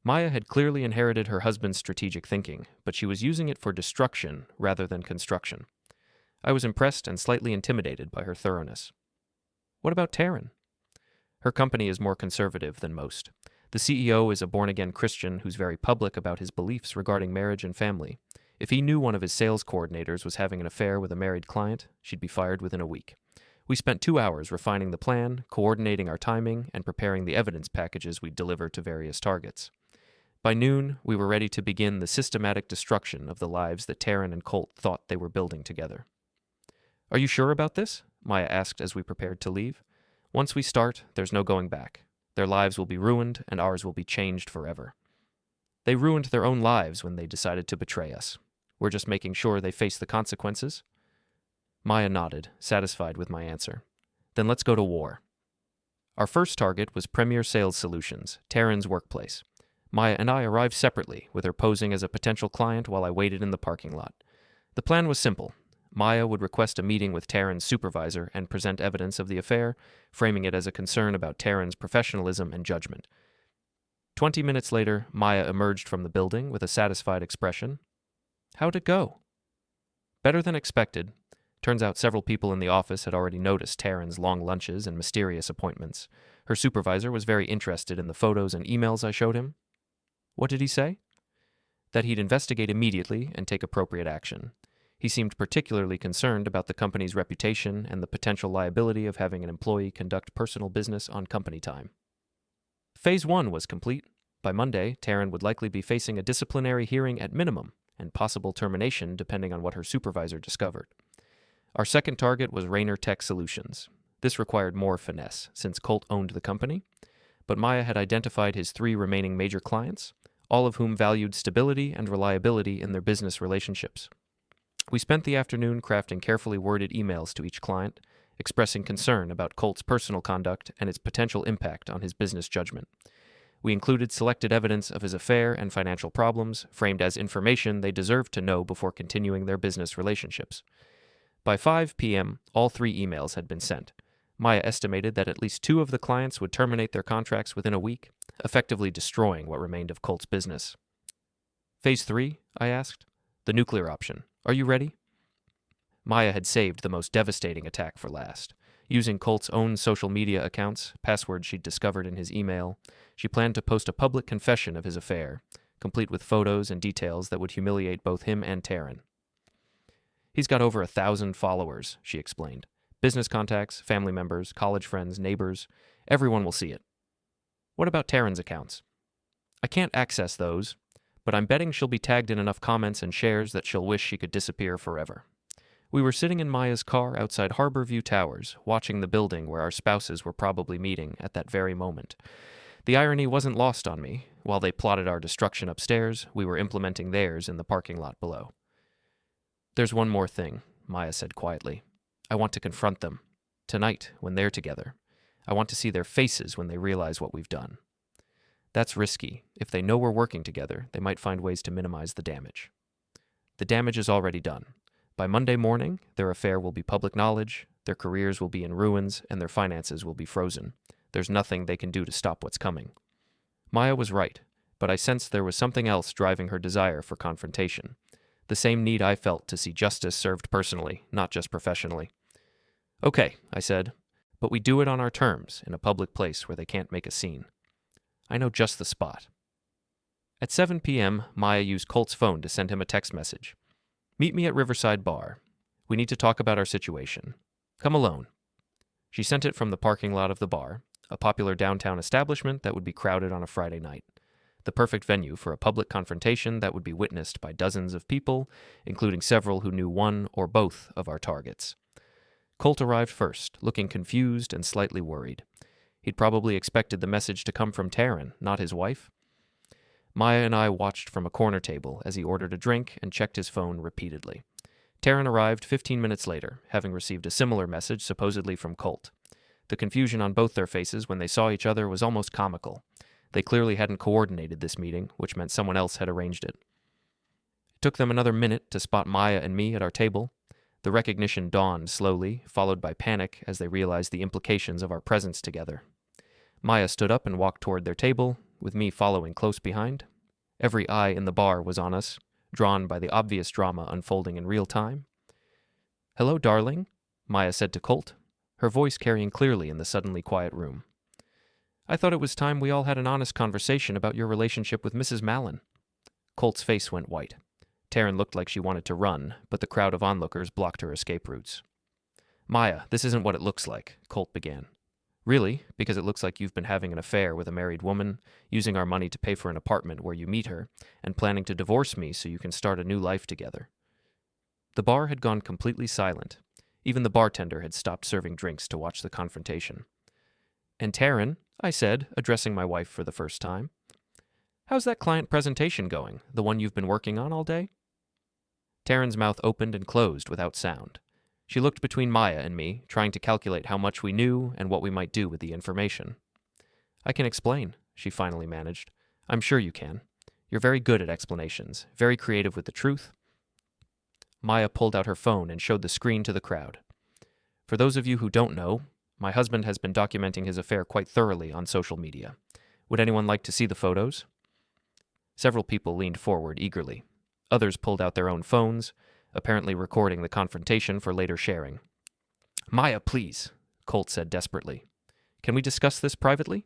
Maya had clearly inherited her husband's strategic thinking, but she was using it for destruction rather than construction. I was impressed and slightly intimidated by her thoroughness. What about Taryn? Her company is more conservative than most. The CEO is a born-again Christian who's very public about his beliefs regarding marriage and family. If he knew one of his sales coordinators was having an affair with a married client, she'd be fired within a week. We spent 2 hours refining the plan, coordinating our timing, and preparing the evidence packages we'd deliver to various targets. By noon, we were ready to begin the systematic destruction of the lives that Taryn and Colt thought they were building together. Are you sure about this? Maya asked as we prepared to leave. Once we start, there's no going back. Their lives will be ruined, and ours will be changed forever. They ruined their own lives when they decided to betray us. We're just making sure they face the consequences. Maya nodded, satisfied with my answer. Then let's go to war. Our first target was Premier Sales Solutions, Taryn's workplace. Maya and I arrived separately, with her posing as a potential client while I waited in the parking lot. The plan was simple. Maya would request a meeting with Taryn's supervisor and present evidence of the affair, framing it as a concern about Taryn's professionalism and judgment. 20 minutes later, Maya emerged from the building with a satisfied expression. How'd it go? Better than expected. Turns out several people in the office had already noticed Taryn's long lunches and mysterious appointments. Her supervisor was very interested in the photos and emails I showed him. What did he say? That he'd investigate immediately and take appropriate action. He seemed particularly concerned about the company's reputation and the potential liability of having an employee conduct personal business on company time. Phase 1 was complete. By Monday, Taryn would likely be facing a disciplinary hearing at minimum and possible termination depending on what her supervisor discovered. Our second target was Rainer Tech Solutions. This required more finesse, since Colt owned the company, but Maya had identified his 3 remaining major clients, all of whom valued stability and reliability in their business relationships. We spent the afternoon crafting carefully worded emails to each client, expressing concern about Colt's personal conduct and its potential impact on his business judgment. We included selected evidence of his affair and financial problems, framed as information they deserved to know before continuing their business relationships. By 5 p.m., all 3 emails had been sent. Maya estimated that at least 2 of the clients would terminate their contracts within a week, effectively destroying what remained of Colt's business. Phase 3, I asked. The nuclear option. Are you ready? Maya had saved the most devastating attack for last. Using Colt's own social media accounts, passwords she'd discovered in his email, she planned to post a public confession of his affair, complete with photos and details that would humiliate both him and Taryn. He's got over 1,000 followers, she explained. Business contacts, family members, college friends, neighbors. Everyone will see it. What about Taryn's accounts? I can't access those, but I'm betting she'll be tagged in enough comments and shares that she'll wish she could disappear forever. We were sitting in Maya's car outside Harborview Towers, watching the building where our spouses were probably meeting at that very moment. The irony wasn't lost on me. While they plotted our destruction upstairs, we were implementing theirs in the parking lot below. There's one more thing, Maya said quietly. I want to confront them. Tonight, when they're together. I want to see their faces when they realize what we've done. That's risky. If they know we're working together, they might find ways to minimize the damage. The damage is already done. By Monday morning, their affair will be public knowledge, their careers will be in ruins, and their finances will be frozen. There's nothing they can do to stop what's coming. Maya was right, but I sensed there was something else driving her desire for confrontation. The same need I felt to see justice served personally, not just professionally. Okay, I said, but we do it on our terms, in a public place where they can't make a scene. I know just the spot. At 7 p.m., Maya used Colt's phone to send him a text message. Meet me at Riverside Bar. We need to talk about our situation. Come alone. She sent it from the parking lot of the bar, a popular downtown establishment that would be crowded on a Friday night. The perfect venue for a public confrontation that would be witnessed by dozens of people, including several who knew one or both of our targets. Colt arrived first, looking confused and slightly worried. He'd probably expected the message to come from Taryn, not his wife. Maya and I watched from a corner table as he ordered a drink and checked his phone repeatedly. Taryn arrived 15 minutes later, having received a similar message supposedly from Colt. The confusion on both their faces when they saw each other was almost comical. They clearly hadn't coordinated this meeting, which meant someone else had arranged it. It took them another minute to spot Maya and me at our table. The recognition dawned slowly, followed by panic as they realized the implications of our presence together. Maya stood up and walked toward their table, with me following close behind. Every eye in the bar was on us, drawn by the obvious drama unfolding in real time. "Hello, darling," Maya said to Colt, her voice carrying clearly in the suddenly quiet room. "I thought it was time we all had an honest conversation about your relationship with Mrs. Mallon." Colt's face went white. Taryn looked like she wanted to run, but the crowd of onlookers blocked her escape routes. "Maya, this isn't what it looks like," Colt began. "Really, because it looks like you've been having an affair with a married woman, using our money to pay for an apartment where you meet her, and planning to divorce me so you can start a new life together." The bar had gone completely silent. Even the bartender had stopped serving drinks to watch the confrontation. "And Taryn," I said, addressing my wife for the first time, "how's that client presentation going, the one you've been working on all day?" Taryn's mouth opened and closed without sound. She looked between Maya and me, trying to calculate how much we knew and what we might do with the information. "I can explain," she finally managed. "I'm sure you can. You're very good at explanations, very creative with the truth." Maya pulled out her phone and showed the screen to the crowd. "For those of you who don't know, my husband has been documenting his affair quite thoroughly on social media. Would anyone like to see the photos?" Several people leaned forward eagerly. Others pulled out their own phones, apparently recording the confrontation for later sharing. "Maya, please," Colt said desperately. "Can we discuss this privately?"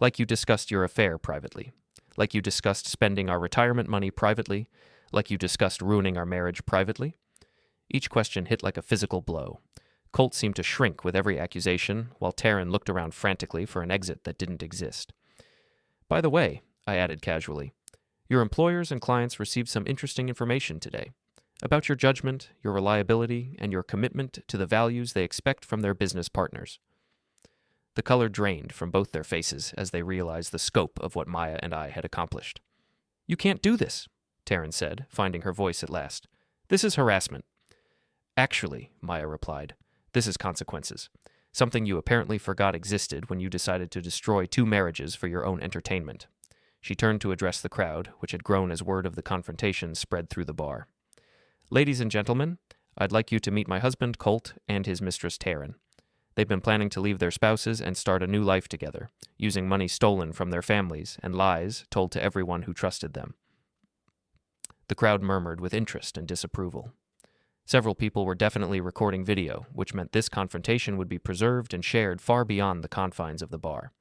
"Like you discussed your affair privately. Like you discussed spending our retirement money privately. Like you discussed ruining our marriage privately." Each question hit like a physical blow. Colt seemed to shrink with every accusation, while Taryn looked around frantically for an exit that didn't exist. "By the way," I added casually, "your employers and clients received some interesting information today about your judgment, your reliability, and your commitment to the values they expect from their business partners." The color drained from both their faces as they realized the scope of what Maya and I had accomplished. "You can't do this," Taryn said, finding her voice at last. "This is harassment." "Actually," Maya replied, "this is consequences. Something you apparently forgot existed when you decided to destroy 2 marriages for your own entertainment." She turned to address the crowd, which had grown as word of the confrontation spread through the bar. "Ladies and gentlemen, I'd like you to meet my husband, Colt, and his mistress, Taryn. They've been planning to leave their spouses and start a new life together, using money stolen from their families and lies told to everyone who trusted them." The crowd murmured with interest and disapproval. Several people were definitely recording video, which meant this confrontation would be preserved and shared far beyond the confines of the bar.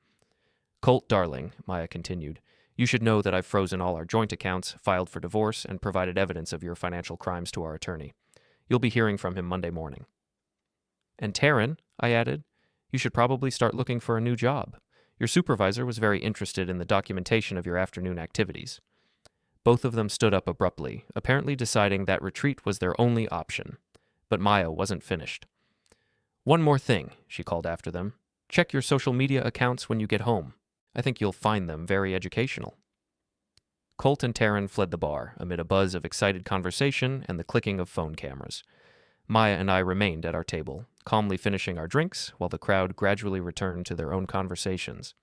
"Colt, darling," Maya continued, "you should know that I've frozen all our joint accounts, filed for divorce, and provided evidence of your financial crimes to our attorney. You'll be hearing from him Monday morning." "And Taryn," I added, "you should probably start looking for a new job. Your supervisor was very interested in the documentation of your afternoon activities." Both of them stood up abruptly, apparently deciding that retreat was their only option. But Maya wasn't finished. "One more thing," she called after them. "Check your social media accounts when you get home. I think you'll find them very educational." Colt and Taryn fled the bar amid a buzz of excited conversation and the clicking of phone cameras. Maya and I remained at our table, calmly finishing our drinks while the crowd gradually returned to their own conversations.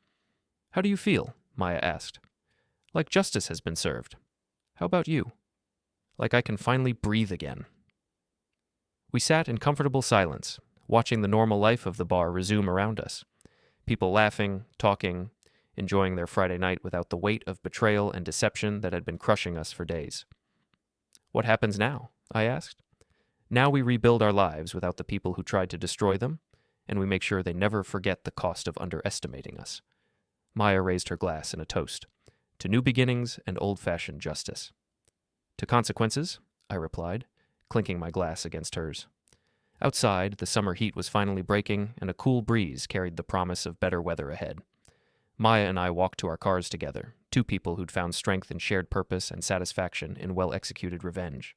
"How do you feel?" Maya asked. "Like justice has been served. How about you?" "Like I can finally breathe again." We sat in comfortable silence, watching the normal life of the bar resume around us. People laughing, talking, enjoying their Friday night without the weight of betrayal and deception that had been crushing us for days. "What happens now?" I asked. "Now we rebuild our lives without the people who tried to destroy them, and we make sure they never forget the cost of underestimating us." Maya raised her glass in a toast. "To new beginnings and old-fashioned justice." "To consequences," I replied, clinking my glass against hers. Outside, the summer heat was finally breaking, and a cool breeze carried the promise of better weather ahead. Maya and I walked to our cars together, 2 people who'd found strength in shared purpose and satisfaction in well-executed revenge.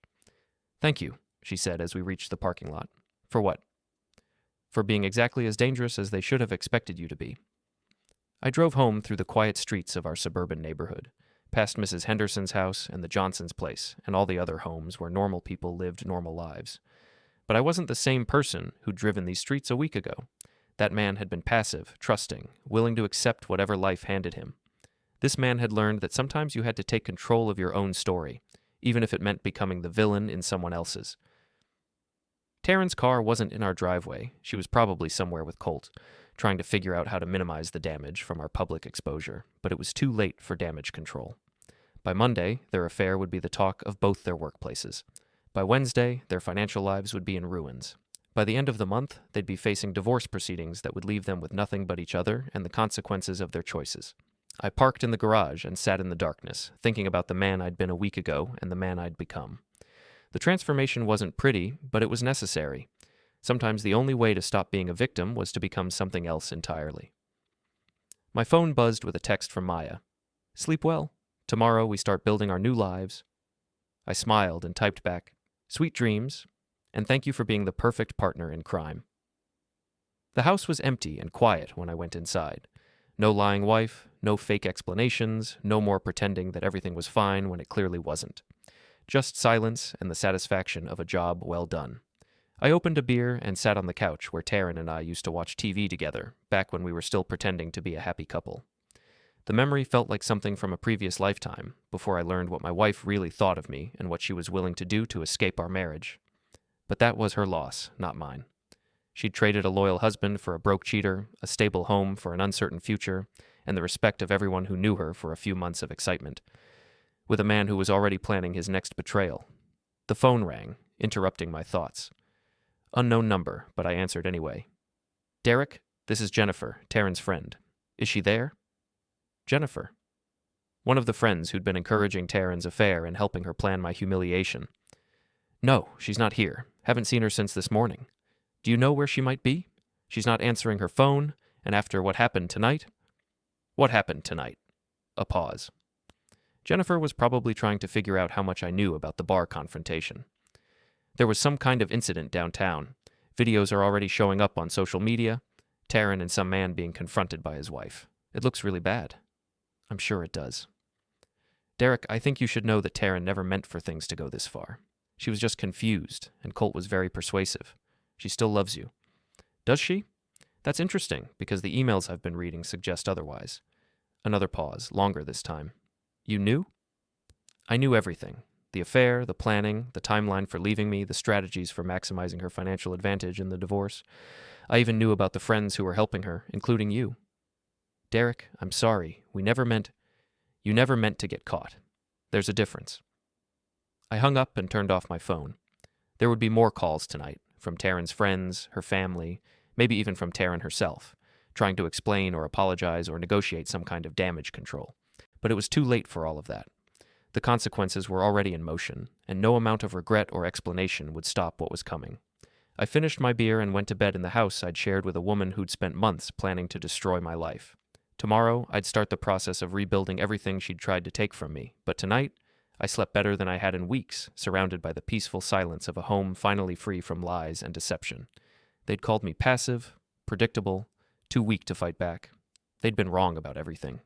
"Thank you," she said as we reached the parking lot. "For what?" "For being exactly as dangerous as they should have expected you to be." I drove home through the quiet streets of our suburban neighborhood, past Mrs. Henderson's house and the Johnsons' place and all the other homes where normal people lived normal lives. But I wasn't the same person who'd driven these streets a week ago. That man had been passive, trusting, willing to accept whatever life handed him. This man had learned that sometimes you had to take control of your own story, even if it meant becoming the villain in someone else's. Taryn's car wasn't in our driveway. She was probably somewhere with Colt, trying to figure out how to minimize the damage from our public exposure, but it was too late for damage control. By Monday, their affair would be the talk of both their workplaces. By Wednesday, their financial lives would be in ruins. By the end of the month, they'd be facing divorce proceedings that would leave them with nothing but each other and the consequences of their choices. I parked in the garage and sat in the darkness, thinking about the man I'd been a week ago and the man I'd become. The transformation wasn't pretty, but it was necessary. Sometimes the only way to stop being a victim was to become something else entirely. My phone buzzed with a text from Maya. "Sleep well. Tomorrow we start building our new lives." I smiled and typed back, "Sweet dreams, and thank you for being the perfect partner in crime." The house was empty and quiet when I went inside. No lying wife, no fake explanations, no more pretending that everything was fine when it clearly wasn't. Just silence and the satisfaction of a job well done. I opened a beer and sat on the couch where Taryn and I used to watch TV together, back when we were still pretending to be a happy couple. The memory felt like something from a previous lifetime, before I learned what my wife really thought of me and what she was willing to do to escape our marriage. But that was her loss, not mine. She'd traded a loyal husband for a broke cheater, a stable home for an uncertain future, and the respect of everyone who knew her for a few months of excitement, with a man who was already planning his next betrayal. The phone rang, interrupting my thoughts. Unknown number, but I answered anyway. "Derrick, this is Jennifer, Taryn's friend. Is she there?" Jennifer. One of the friends who'd been encouraging Taryn's affair and helping her plan my humiliation. "No, she's not here. Haven't seen her since this morning. Do you know where she might be? She's not answering her phone, and after what happened tonight?" "What happened tonight?" A pause. Jennifer was probably trying to figure out how much I knew about the bar confrontation. There was some kind of incident downtown. Videos are already showing up on social media. Taryn and some man being confronted by his wife. It looks really bad. I'm sure it does. "Derrick, I think you should know that Taryn never meant for things to go this far. She was just confused, and Colt was very persuasive. She still loves you." "Does she? That's interesting, because the emails I've been reading suggest otherwise." Another pause, longer this time. "You knew?" "I knew everything. The affair, the planning, the timeline for leaving me, the strategies for maximizing her financial advantage in the divorce. I even knew about the friends who were helping her, including you. Derrick, I'm sorry. You never meant to get caught. There's a difference." I hung up and turned off my phone. There would be more calls tonight, from Taryn's friends, her family, maybe even from Taryn herself, trying to explain or apologize or negotiate some kind of damage control. But it was too late for all of that. The consequences were already in motion, and no amount of regret or explanation would stop what was coming. I finished my beer and went to bed in the house I'd shared with a woman who'd spent months planning to destroy my life. Tomorrow, I'd start the process of rebuilding everything she'd tried to take from me, but tonight, I slept better than I had in weeks, surrounded by the peaceful silence of a home finally free from lies and deception. They'd called me passive, predictable, too weak to fight back. They'd been wrong about everything.